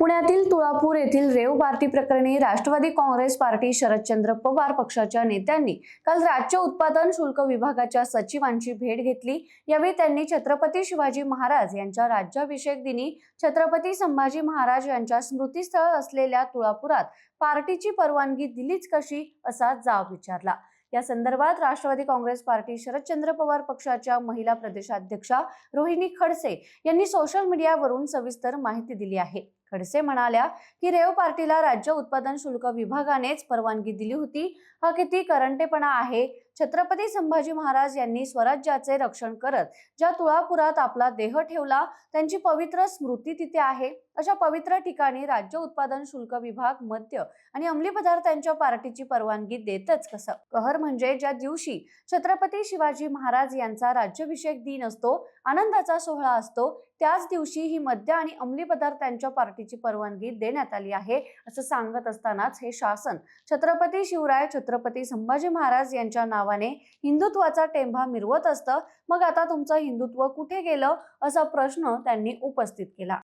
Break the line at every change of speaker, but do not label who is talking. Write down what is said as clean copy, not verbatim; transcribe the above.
पुण्यातील तुळापूर येथील rave party प्रकरणी राष्ट्रवादी काँग्रेस पार्टी शरदचंद्र पवार पक्षाच्या नेत्यांनी काल राज्य उत्पादन शुल्क विभागाच्या सचिवांची भेट घेतली। यावेळी त्यांनी छत्रपती शिवाजी महाराज यांच्या राज्याभिषेक दिनी छत्रपती संभाजी महाराज यांच्या स्मृतीस्थळ असलेल्या तुळापुरात पार्टीची परवानगी दिलीच कशी असा जाब विचारला। या संदर्भात राष्ट्रवादी काँग्रेस पार्टी शरदचंद्र पवार पक्षाच्या महिला प्रदेशाध्यक्षा रोहिणी खडसे यांनी सोशल मीडियावरून सविस्तर माहिती दिली आहे। खडसे म्हणाल्या की रेव पार्टीला राज्य उत्पादन शुल्क विभागानेच परवानगी दिली होती। हा किती करंटेपणा आहे। छत्रपती संभाजी महाराज यांनी स्वराज्याचे रक्षण करत ज्या तुळापुरात आपला देह ठेवला त्यांची पवित्र स्मृती तिथे आहे। अशा पवित्र ठिकाणी राज्य उत्पादन शुल्क विभाग मद्य आणि अंमली पदार्थांच्या पार्टीची परवानगी देतच कसं। कहर म्हणजे ज्या दिवशी छत्रपती शिवाजी महाराज यांचा राज्याभिषेक दिन असतो, आनंदाचा सोहळा असतो, त्याच दिवशी ही मद्य आणि अंमली पदार्थांच्या पार्टीची परवानगी देण्यात आली आहे असं सांगत असतानाच हे शासन छत्रपती शिवराय छत्रपती संभाजी महाराज यांच्या नावाने हिंदुत्वाचा टेंभा मिरवत असतं। मग आता तुमचं हिंदुत्व कुठे गेलं असा प्रश्न त्यांनी उपस्थित केला।